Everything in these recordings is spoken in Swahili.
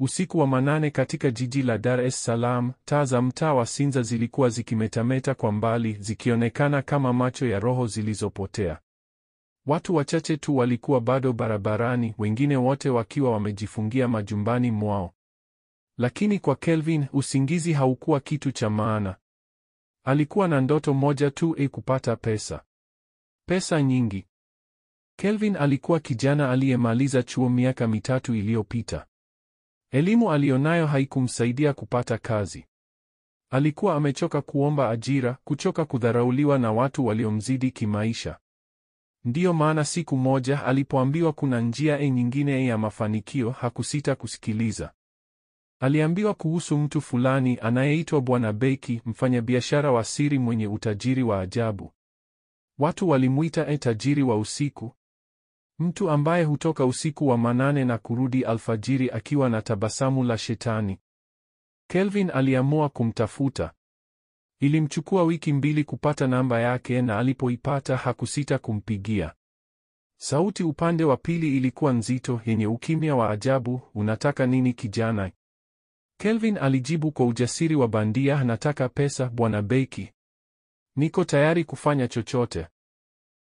Usiku wa manane katika jiji la Dar es Salaam, taa za mtaa wa Sinza zilikuwa zikimetameta kwa mbali, zikionekana kama macho ya roho zilizopotea. Watu wachache tu walikuwa bado barabarani, wengine wote wakiwa wamejifungia majumbani mwao. Lakini kwa Kelvin, usingizi haukuwa kitu cha maana. Alikuwa na ndoto moja tu, kupata pesa. Pesa nyingi. Kelvin alikuwa kijana aliyemaliza chuo miaka 3 iliyopita. Elimu alionayo haikumsaidia kupata kazi. Alikuwa amechoka kuomba ajira, kuchoka kudharauliwa na watu waliomzidi kimaisha. Ndiyo maana siku moja alipoambiwa kuna njia nyingine ya mafanikio, hakusita kusikiliza. Aliambiwa kuhusu mtu fulani anayeitwa Bwana Beki, mfanyabiashara wa siri mwenye utajiri wa ajabu. Watu walimuita tajiri wa usiku. Mtu ambaye hutoka usiku wa manane na kurudi alfajiri akiwa na tabasamu la shetani. Kelvin aliamua kumtafuta. Ilimchukua wiki 2 kupata namba yake, na alipoipata hakusita kumpigia. Sauti upande wa pili ilikuwa nzito, yenye ukimya wa ajabu. Unataka nini kijana? Kelvin alijibu kwa ujasiri wa bandia, nataka pesa Bwana Beki. Niko tayari kufanya chochote.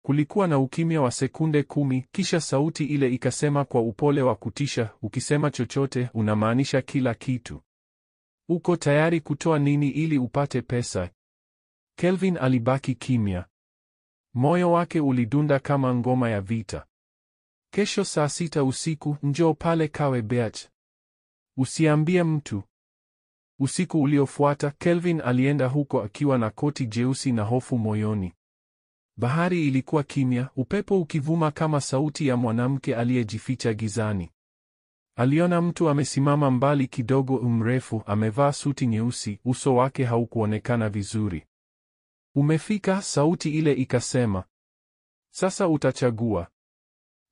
Kulikuwa na ukimya wa sekunde 10, kisha sauti ile ikasema kwa upole wa kutisha, ukisema chochote unamaanisha kila kitu. Uko tayari kutoa nini ili upate pesa? Kelvin alibaki kimya. Moyo wake ulidunda kama ngoma ya vita. Kesho saa 6 usiku, njoo pale Kawe Beach. Usiambie mtu. Usiku uliofuata, Kelvin alienda huko akiwa na koti jeusi na hofu moyoni. Bahari ilikuwa kimya, upepo ukivuma kama sauti ya mwanamke aliyejificha gizani. Aliona mtu amesimama mbali kidogo, mrefu, amevaa suti nyeusi, uso wake haukuonekana vizuri. Umefika, sauti ile ikasema. Sasa utachagua.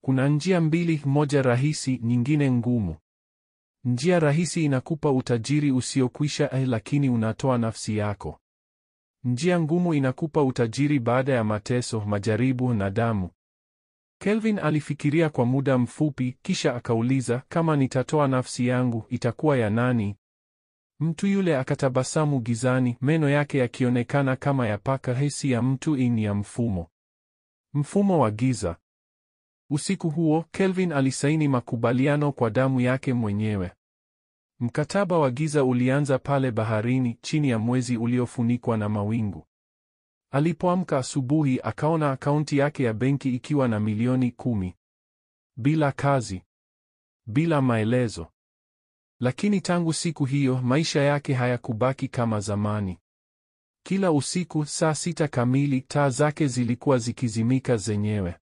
Kuna njia 2, moja rahisi, nyingine ngumu. Njia rahisi inakupa utajiri usiokwisha, lakini unatoa nafsi yako. Njia ngumu inakupa utajiri baada ya mateso, majaribu na damu. Kelvin alifikiria kwa muda mfupi, kisha akauliza, kama nitatoa nafsi yangu, itakuwa ya nani? Mtu yule akatabasamu gizani, meno yake yakionekana kama ya paka. Hesi ya mtu ni ya mfumo. Mfumo wa giza. Usiku huo, Kelvin alisaini makubaliano kwa damu yake mwenyewe. Mkataba wa giza ulianza pale baharini, chini ya mwezi uliofunikwa na mawingu. Alipoamka asubuhi, akaona akaunti yake ya benki ikiwa na milioni 10. Bila kazi. Bila maelezo. Lakini tangu siku hiyo, maisha yake hayakubaki kama zamani. Kila usiku, saa 6 kamili, taa zake zilikuwa zikizimika zenyewe.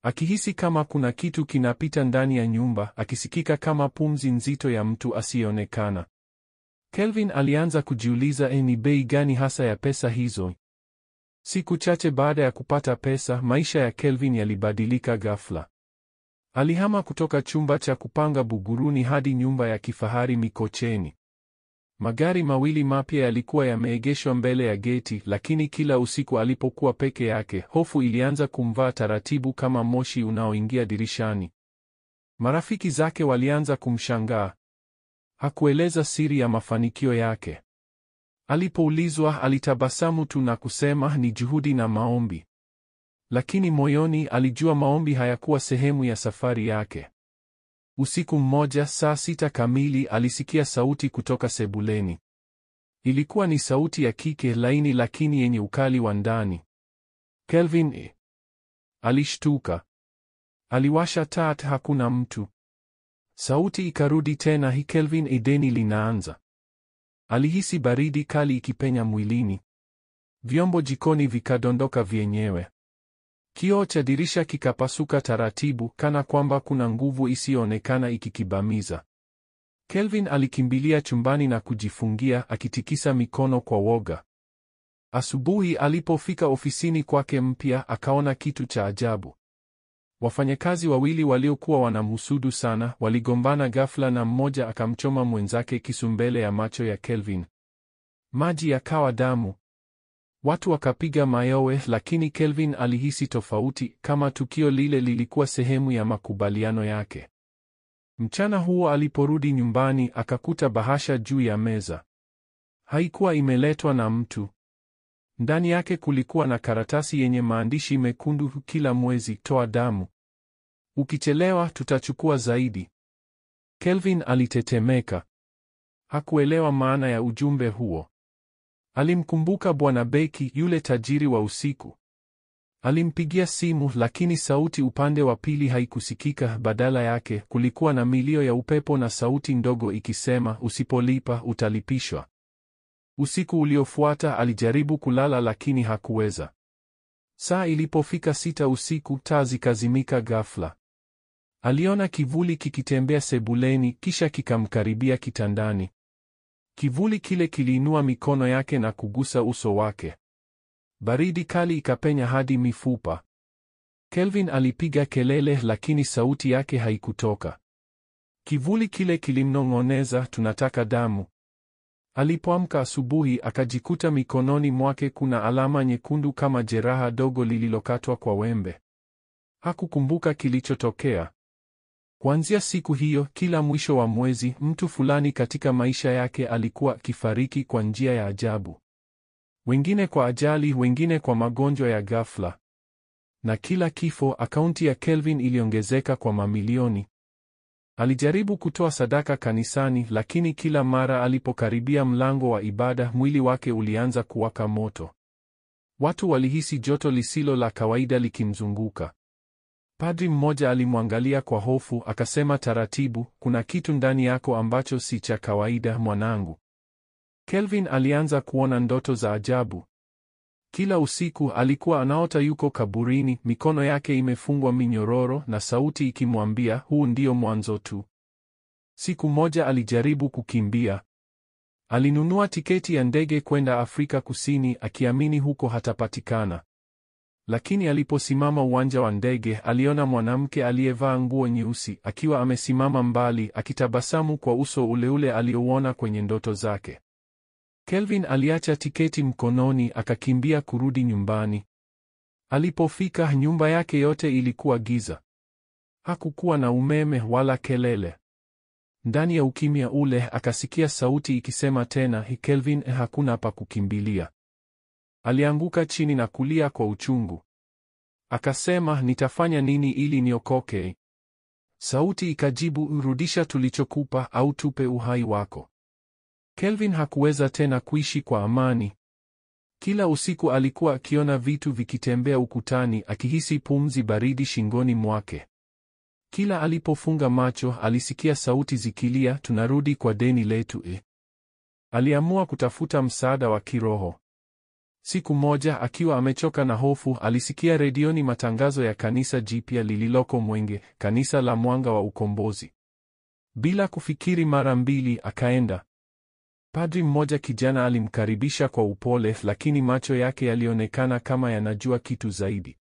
Akihisi kama kuna kitu kinapita ndani ya nyumba, akisikika kama pumzi nzito ya mtu asiyeonekana. Kelvin alianza kujiuliza, ni bei gani hasa ya pesa hizo? Siku chache baada ya kupata pesa, maisha ya Kelvin yalibadilika ghafla. Alihama kutoka chumba cha kupanga Buguruni hadi nyumba ya kifahari Mikocheni. Magari 2 mapya yalikuwa yameegeshwa mbele ya geti, lakini kila usiku alipokuwa peke yake, hofu ilianza kumvaa taratibu kama moshi unaoingia dirishani. Marafiki zake walianza kumshangaa. Hakueleza siri ya mafanikio yake. Alipoulizwa, alitabasamu tu na kusema ni juhudi na maombi. Lakini moyoni alijua maombi hayakuwa sehemu ya safari yake. Usiku mmoja, saa 6 kamili, alisikia sauti kutoka sebuleni. Ilikuwa ni sauti ya kike, laini lakini yenye ukali wa ndani. Kelvin. Alishtuka. Aliwasha taa, hakuna mtu. Sauti ikarudi tena, Kelvin, deni linaanza. Alihisi baridi kali ikipenya mwilini. Vyombo jikoni vikadondoka vyenyewe. Kioo cha dirisha kikapasuka taratibu, kana kwamba kuna nguvu isiyoonekana ikikibamiza. Kelvin alikimbilia chumbani na kujifungia, akitikisa mikono kwa woga. Asubuhi alipofika ofisini kwake mpya, akaona kitu cha ajabu. Wafanyakazi 2 waliokuwa wanamhusudu sana, waligombana ghafla na mmoja akamchoma mwenzake kisu mbele ya macho ya Kelvin. Maji yakawa damu. Watu wakapiga mayowe, lakini Kelvin alihisi tofauti, kama tukio lile lilikuwa sehemu ya makubaliano yake. Mchana huo aliporudi nyumbani akakuta bahasha juu ya meza. Haikuwa imeletwa na mtu. Ndani yake kulikuwa na karatasi yenye maandishi mekundu: kila mwezi toa damu. Ukichelewa tutachukua zaidi. Kelvin alitetemeka. Hakuelewa maana ya ujumbe huo. Alimkumbuka Bwana Beki, yule tajiri wa usiku. Alimpigia simu, lakini sauti upande wa pili haikusikika. Badala yake kulikuwa na milio ya upepo na sauti ndogo ikisema, usipolipa utalipishwa. Usiku uliofuata alijaribu kulala, lakini hakuweza. Saa ilipofika 6 usiku, taa zikazimika ghafla. Aliona kivuli kikitembea sebuleni, kisha kikamkaribia kitandani. Kivuli kile kiliinua mikono yake na kugusa uso wake. Baridi kali ikapenya hadi mifupa. Kelvin alipiga kelele, lakini sauti yake haikutoka. Kivuli kile kilimnong'oneza, tunataka damu. Alipoamka asubuhi akajikuta mikononi mwake kuna alama nyekundu kama jeraha dogo lililokatwa kwa wembe. Hakukumbuka kilichotokea. Kuanzia siku hiyo, kila mwisho wa mwezi, mtu fulani katika maisha yake alikuwa akifariki kwa njia ya ajabu. Wengine kwa ajali, wengine kwa magonjwa ya ghafla. Na kila kifo, akaunti ya Kelvin iliongezeka kwa mamilioni. Alijaribu kutoa sadaka kanisani, lakini kila mara alipokaribia mlango wa ibada, mwili wake ulianza kuwaka moto. Watu walihisi joto lisilo la kawaida likimzunguka. Padri mmoja alimwangalia kwa hofu, akasema taratibu, kuna kitu ndani yako ambacho si cha kawaida, mwanangu. Kelvin alianza kuona ndoto za ajabu. Kila usiku alikuwa anaota yuko kaburini, mikono yake imefungwa minyororo na sauti ikimwambia, huu ndio mwanzo tu. Siku moja alijaribu kukimbia. Alinunua tiketi ya ndege kwenda Afrika Kusini akiamini huko hatapatikana. Lakini aliposimama uwanja wa ndege, aliona mwanamke aliyevaa nguo nyeusi akiwa amesimama mbali, akitabasamu kwa uso ule ule aliouona kwenye ndoto zake. Kelvin aliacha tiketi mkononi, akakimbia kurudi nyumbani. Alipofika, nyumba yake yote ilikuwa giza. Hakukuwa na umeme wala kelele. Ndani ya ukimya ule akasikia sauti ikisema tena, Kelvin, hakuna pa kukimbilia. Alianguka chini na kulia kwa uchungu. Akasema, nitafanya nini ili niokoke? Sauti ikajibu, rudisha tulichokupa au tupe uhai wako. Kelvin hakuweza tena kuishi kwa amani. Kila usiku alikuwa akiona vitu vikitembea ukutani, akihisi pumzi baridi shingoni mwake. Kila alipofunga macho alisikia sauti zikilia, tunarudi kwa deni letu. Aliamua kutafuta msaada wa kiroho. Siku moja akiwa amechoka na hofu, alisikia redioni matangazo ya kanisa jipya lililoko Mwenge, kanisa la Mwanga wa Ukombozi. Bila kufikiri mara mbili akaenda. Padri mmoja kijana alimkaribisha kwa upole, lakini macho yake yalionekana kama yanajua kitu zaidi.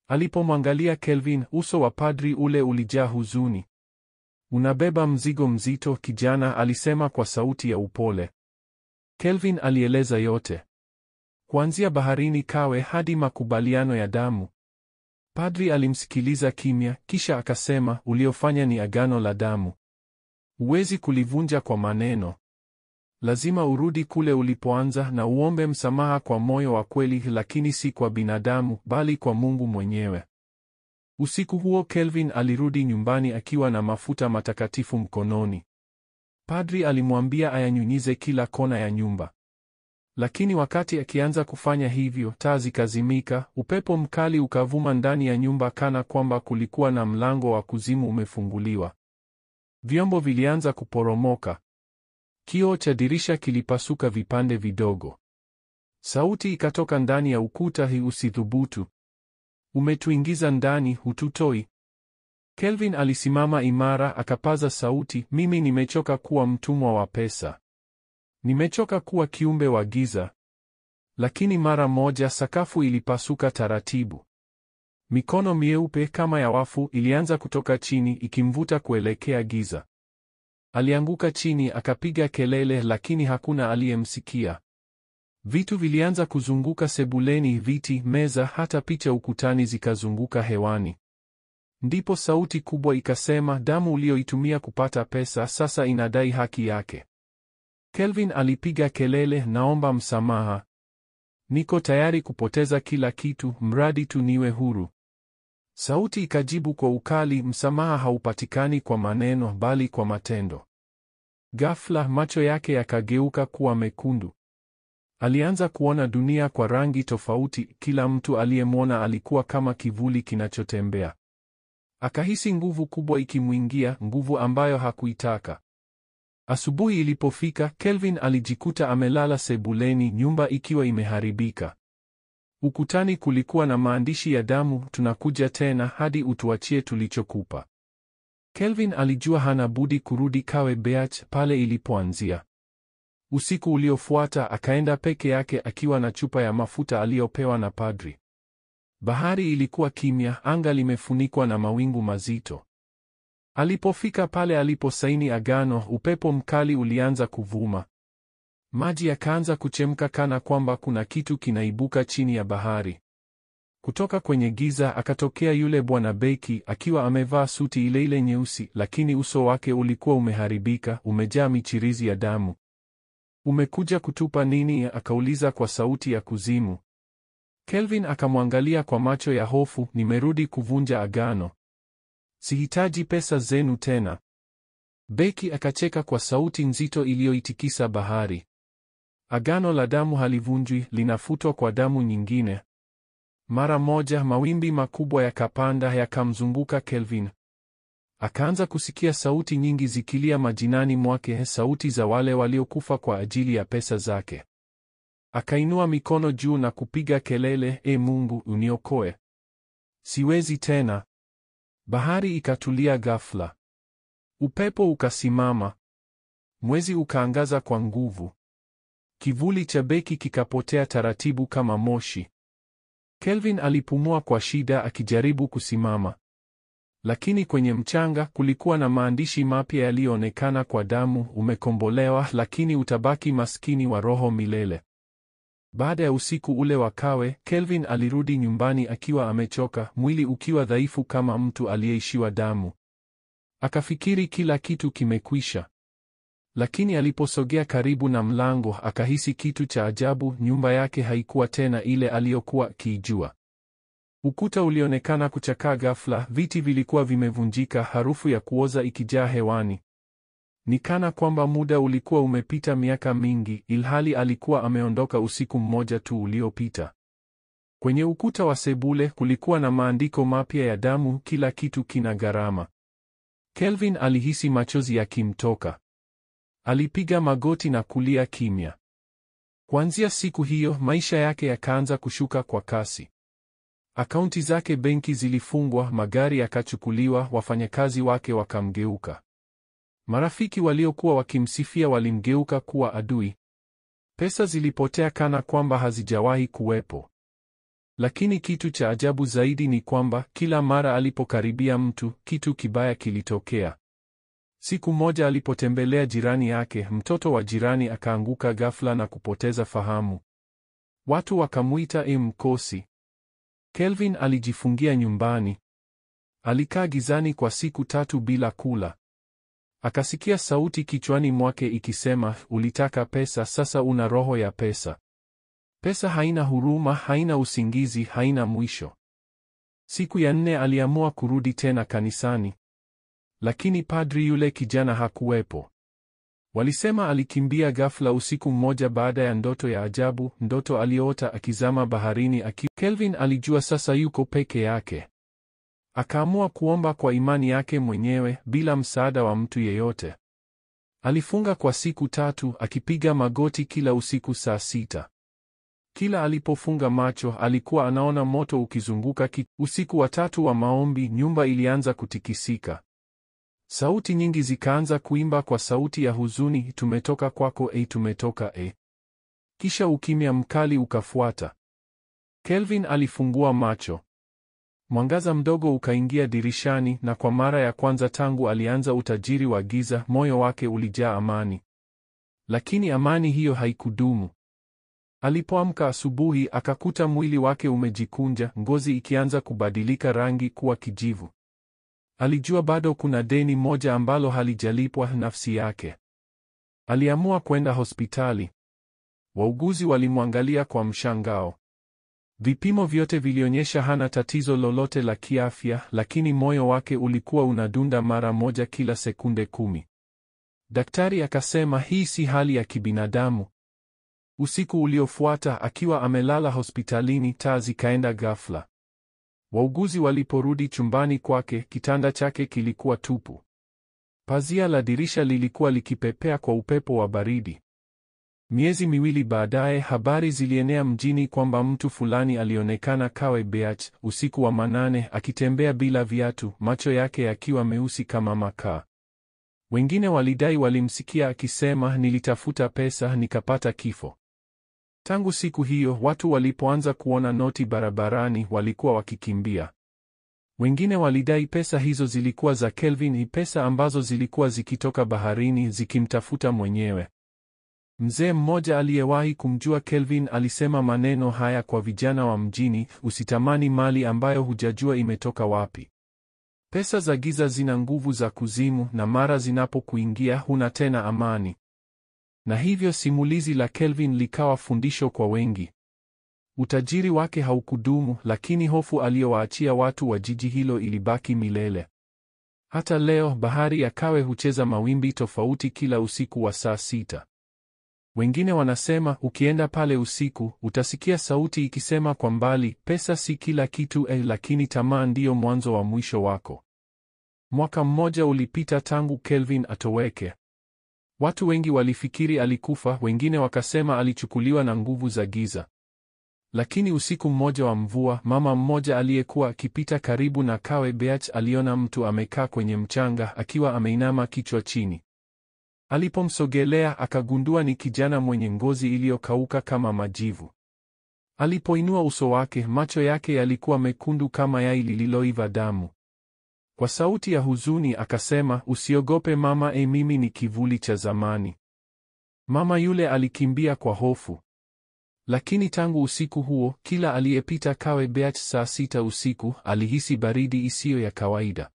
Alipomwangalia Kelvin, uso wa padri ule ulijaa huzuni. Unabeba mzigo mzito, kijana, alisema kwa sauti ya upole. Kelvin alieleza yote. Kuanzia baharini Kawe hadi makubaliano ya damu. Padri alimsikiliza kimya, kisha akasema, uliofanya ni agano la damu. Huwezi kulivunja kwa maneno. Lazima urudi kule ulipoanza na uombe msamaha kwa moyo wa kweli, lakini si kwa binadamu, bali kwa Mungu mwenyewe. Usiku huo Kelvin alirudi nyumbani akiwa na mafuta matakatifu mkononi. Padri alimwambia ayanyunyize kila kona ya nyumba. Lakini wakati akianza kufanya hivyo, taa zikazimika, upepo mkali ukavuma ndani ya nyumba kana kwamba kulikuwa na mlango wa kuzimu umefunguliwa. Vyombo vilianza kuporomoka. Kioo cha dirisha kilipasuka vipande vidogo. Sauti ikatoka ndani ya ukuta, hii usithubutu. Umetuingiza ndani, hututoi. Kelvin alisimama imara, akapaza sauti, mimi nimechoka kuwa mtumwa wa pesa. Nimechoka kuwa kiumbe wa giza. Lakini mara moja sakafu ilipasuka taratibu. Mikono mieupe kama ya wafu ilianza kutoka chini ikimvuta kuelekea giza. Alianguka chini akapiga kelele, lakini hakuna aliyemsikia. Vitu vilianza kuzunguka sebuleni, viti, meza, hata picha ukutani zikazunguka hewani. Ndipo sauti kubwa ikasema, damu uliyoitumia kupata pesa sasa inadai haki yake. Kelvin alipiga kelele, naomba msamaha. Niko tayari kupoteza kila kitu, mradi tu niwe huru. Sauti ikajibu kwa ukali, msamaha haupatikani kwa maneno, bali kwa matendo. Ghafla macho yake yakageuka kuwa mekundu. Alianza kuona dunia kwa rangi tofauti, kila mtu aliyemwona alikuwa kama kivuli kinachotembea. Akahisi nguvu kubwa ikimwingia, nguvu ambayo hakuitaka. Asubuhi ilipofika, Kelvin alijikuta amelala sebuleni, nyumba ikiwa imeharibika. Ukutani kulikuwa na maandishi ya damu, tunakuja tena hadi utuachie tulichokupa. Kelvin alijua hana budi kurudi Kawe Beach pale ilipoanzia. Usiku uliofuata akaenda peke yake akiwa na chupa ya mafuta aliyopewa na padri. Bahari ilikuwa kimya, anga limefunikwa na mawingu mazito. Alipofika pale aliposaini agano, upepo mkali ulianza kuvuma. Maji yakaanza kuchemka kana kwamba kuna kitu kinaibuka chini ya bahari. Kutoka kwenye giza akatokea yule Bwana Beki akiwa amevaa suti ile ile nyeusi, lakini uso wake ulikuwa umeharibika, umejaa michirizi ya damu. Umekuja kutupa nini? Akauliza kwa sauti ya kuzimu. Kelvin akamwangalia kwa macho ya hofu. Nimerudi kuvunja agano. Sihitaji pesa zenu tena. Beki akacheka kwa sauti nzito iliyoitikisa bahari. Agano la damu halivunjwi, linafutwa kwa damu nyingine. Mara moja mawimbi makubwa yakapanda, yakamzunguka Kelvin. Akaanza kusikia sauti nyingi zikilia majinani mwake, sauti za wale waliokufa kwa ajili ya pesa zake. Akainua mikono juu na kupiga kelele, E Mungu, uniokoe. Siwezi tena. Bahari ikatulia ghafla. Upepo ukasimama. Mwezi ukaangaza kwa nguvu. Kivuli cha Beki kikapotea taratibu kama moshi. Kelvin alipumua kwa shida akijaribu kusimama. Lakini kwenye mchanga kulikuwa na maandishi mapya yaliyoonekana kwa damu, umekombolewa, lakini utabaki maskini wa roho milele. Baada ya usiku ule wa Kawe, Kelvin alirudi nyumbani akiwa amechoka, mwili ukiwa dhaifu kama mtu aliyeishiwa damu. Akafikiri kila kitu kimekwisha. Lakini aliposogea karibu na mlango, akahisi kitu cha ajabu. Nyumba yake haikuwa tena ile aliyokuwa akiijua. Ukuta ulionekana kuchakaa ghafla, viti vilikuwa vimevunjika, harufu ya kuoza ikijaa hewani. Ni kana kwamba muda ulikuwa umepita miaka mingi, ilhali alikuwa ameondoka usiku mmoja tu uliopita. Kwenye ukuta wa sebule kulikuwa na maandiko mapya ya damu, kila kitu kina gharama. Kelvin alihisi machozi yakimtoka. Alipiga magoti na kulia kimya. Kuanzia siku hiyo, maisha yake yakaanza kushuka kwa kasi. Akaunti zake benki zilifungwa, magari yakachukuliwa, wafanyakazi wake wakamgeuka. Marafiki waliokuwa wakimsifia walimgeuka kuwa adui. Pesa zilipotea kana kwamba hazijawahi kuwepo. Lakini kitu cha ajabu zaidi ni kwamba kila mara alipokaribia mtu, kitu kibaya kilitokea. Siku moja alipotembelea jirani yake, mtoto wa jirani akaanguka ghafla na kupoteza fahamu. Watu wakamuita mkosi. Kelvin alijifungia nyumbani. Alikaa gizani kwa siku 3 bila kula. Akasikia sauti kichwani mwake ikisema, ulitaka pesa, sasa una roho ya pesa. Pesa haina huruma, haina usingizi, haina mwisho. Siku ya 4 aliamua kurudi tena kanisani. Lakini padri yule kijana hakuwepo. Walisema alikimbia ghafla usiku mmoja baada ya ndoto ya ajabu, ndoto aliyoota akizama baharini Kelvin alijua sasa yuko peke yake. Akaamua kuomba kwa imani yake mwenyewe, bila msaada wa mtu yeyote. Alifunga kwa siku 3, akipiga magoti kila usiku saa 6. Kila alipofunga macho, alikuwa anaona moto ukizunguka usiku wa 3 wa maombi, nyumba ilianza kutikisika. Sauti nyingi zikaanza kuimba kwa sauti ya huzuni, tumetoka kwako, tumetoka. Kisha ukimya mkali ukafuata. Kelvin alifungua macho. Mwangaza mdogo ukaingia dirishani, na kwa mara ya kwanza tangu alianza utajiri wa giza, moyo wake ulijaa amani. Lakini amani hiyo haikudumu. Alipoamka asubuhi, akakuta mwili wake umejikunja, ngozi ikianza kubadilika rangi kuwa kijivu. Alijua bado kuna deni moja ambalo halijalipwa, nafsi yake. Aliamua kwenda hospitali. Wauguzi walimwangalia kwa mshangao. Vipimo vyote vilionyesha hana tatizo lolote la kiafya, lakini moyo wake ulikuwa unadunda mara moja kila sekunde 10. Daktari akasema hii si hali ya kibinadamu. Usiku uliofuata, akiwa amelala hospitalini, taa zikaenda ghafla. Wauguzi waliporudi chumbani kwake, kitanda chake kilikuwa tupu. Pazia la dirisha lilikuwa likipepea kwa upepo wa baridi. Miezi miwili baadaye, habari zilienea mjini kwamba mtu fulani alionekana Kawe Beach usiku wa manane, akitembea bila viatu, macho yake yakiwa meusi kama makaa. Wengine walidai walimsikia akisema, nilitafuta pesa nikapata kifo. Tangu siku hiyo, watu walipoanza kuona noti barabarani, walikuwa wakikimbia. Wengine walidai pesa hizo zilikuwa za Kelvin, pesa ambazo zilikuwa zikitoka baharini zikimtafuta mwenyewe. Mzee mmoja aliyewahi kumjua Kelvin alisema maneno haya kwa vijana wa mjini: usitamani mali ambayo hujajua imetoka wapi. Pesa za giza zina nguvu za kuzimu, na mara zinapokuingia huna tena amani. Na hivyo simulizi la Kelvin likawa fundisho kwa wengi. Utajiri wake haukudumu, lakini hofu aliyowaachia watu wa jiji hilo ilibaki milele. Hata leo bahari ya Kawe hucheza mawimbi tofauti kila usiku wa saa 6. Wengine wanasema ukienda pale usiku utasikia sauti ikisema kwa mbali, pesa si kila kitu lakini tamaa ndiyo mwanzo wa mwisho wako. Mwaka mmoja ulipita tangu Kelvin atoweke. Watu wengi walifikiri alikufa, wengine wakasema alichukuliwa na nguvu za giza. Lakini usiku mmoja wa mvua, mama mmoja aliyekuwa akipita karibu na Kawe Beach aliona mtu amekaa kwenye mchanga akiwa ameinama kichwa chini. Alipomsogelea akagundua ni kijana mwenye ngozi iliyokauka kama majivu. Alipoinua uso wake, macho yake yalikuwa mekundu kama yai lililoiva damu. Kwa sauti ya huzuni akasema, usiogope mama, mimi ni kivuli cha zamani. Mama yule alikimbia kwa hofu. Lakini tangu usiku huo, kila aliyepita Kawe Beach saa 6 usiku alihisi baridi isiyo ya kawaida.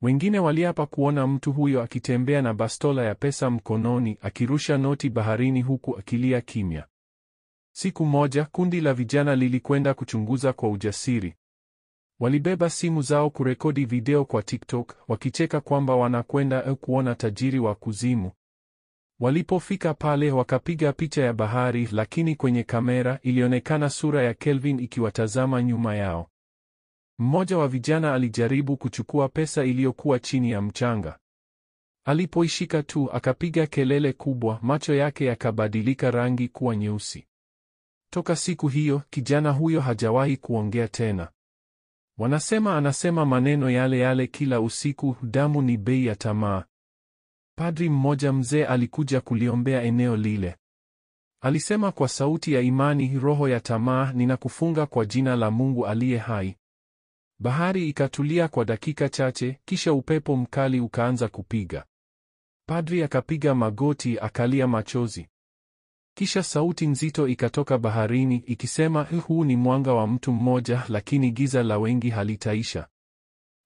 Wengine waliapa kuona mtu huyo akitembea na bastola ya pesa mkononi, akirusha noti baharini huku akilia kimya. Siku moja, kundi la vijana lilikwenda kuchunguza kwa ujasiri. Walibeba simu zao kurekodi video kwa TikTok, wakicheka kwamba wanakwenda kuona tajiri wa kuzimu. Walipofika pale, wakapiga picha ya bahari, lakini kwenye kamera ilionekana sura ya Kelvin ikiwatazama nyuma yao. Mmoja wa vijana alijaribu kuchukua pesa iliyokuwa chini ya mchanga. Alipoishika tu akapiga kelele kubwa, macho yake yakabadilika rangi kuwa nyeusi. Toka siku hiyo, kijana huyo hajawahi kuongea tena. Wanasema anasema maneno yale yale kila usiku, damu ni bei ya tamaa. Padri mmoja mzee alikuja kuliombea eneo lile. Alisema kwa sauti ya imani, roho ya tamaa, ninakufunga kwa jina la Mungu aliye hai. Bahari ikatulia kwa dakika chache, kisha upepo mkali ukaanza kupiga. Padri akapiga magoti, akalia machozi. Kisha sauti nzito ikatoka baharini ikisema, huu ni mwanga wa mtu mmoja, lakini giza la wengi halitaisha.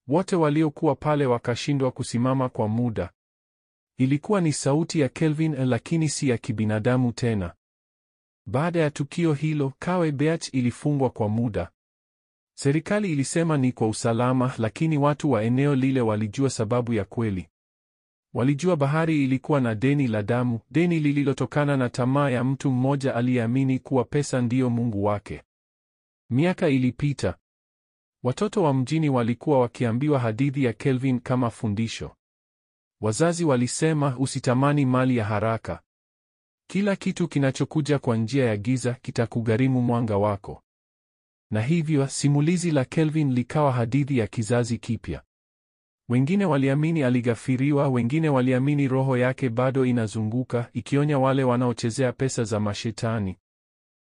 Wote waliokuwa pale wakashindwa kusimama kwa muda. Ilikuwa ni sauti ya Kelvin, lakini si ya kibinadamu tena. Baada ya tukio hilo, Kawe Beach ilifungwa kwa muda. Serikali ilisema ni kwa usalama, lakini watu wa eneo lile walijua sababu ya kweli. Walijua bahari ilikuwa na deni la damu, deni lililotokana na tamaa ya mtu mmoja aliyeamini kuwa pesa ndiyo mungu wake. Miaka ilipita. Watoto wa mjini walikuwa wakiambiwa hadithi ya Kelvin kama fundisho. Wazazi walisema, usitamani mali ya haraka. Kila kitu kinachokuja kwa njia ya giza kitakugharimu mwanga wako. Na hivyo simulizi la Kelvin likawa hadithi ya kizazi kipya. Wengine waliamini alighafiriwa, wengine waliamini roho yake bado inazunguka ikionya wale wanaochezea pesa za mashetani.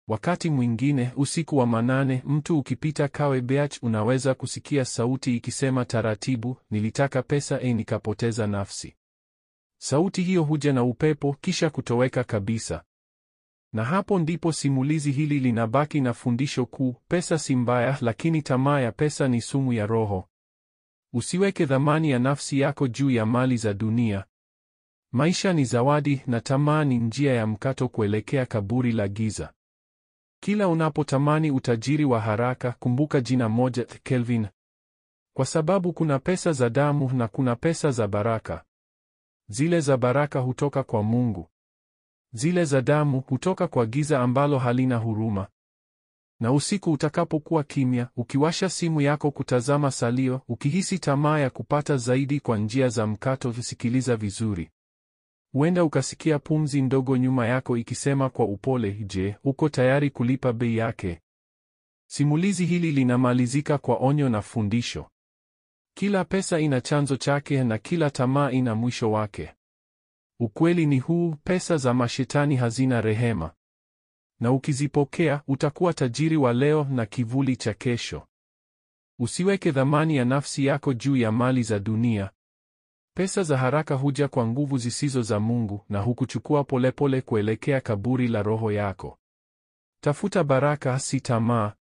Wakati mwingine, usiku wa manane, mtu ukipita Kawe Beach unaweza kusikia sauti ikisema taratibu, nilitaka pesa nikapoteza nafsi. Sauti hiyo huja na upepo kisha kutoweka kabisa. Na hapo ndipo simulizi hili linabaki na fundisho kuu, pesa si mbaya, lakini tamaa ya pesa ni sumu ya roho. Usiweke thamani ya nafsi yako juu ya mali za dunia. Maisha ni zawadi na tamaa ni njia ya mkato kuelekea kaburi la giza. Kila unapotamani utajiri wa haraka, kumbuka jina moja, Kelvin. Kwa sababu kuna pesa za damu na kuna pesa za baraka. Zile za baraka hutoka kwa Mungu. Zile za damu hutoka kwa giza ambalo halina huruma. Na usiku utakapokuwa kimya, ukiwasha simu yako kutazama salio, ukihisi tamaa ya kupata zaidi kwa njia za mkato, sikiliza vizuri. Huenda ukasikia pumzi ndogo nyuma yako ikisema kwa upole, je, uko tayari kulipa bei yake? Simulizi hili linamalizika kwa onyo na fundisho. Kila pesa ina chanzo chake na kila tamaa ina mwisho wake. Ukweli ni huu, pesa za mashetani hazina rehema. Na ukizipokea, utakuwa tajiri wa leo na kivuli cha kesho. Usiweke thamani ya nafsi yako juu ya mali za dunia. Pesa za haraka huja kwa nguvu zisizo za Mungu na hukuchukua polepole kuelekea kaburi la roho yako. Tafuta baraka, si tamaa.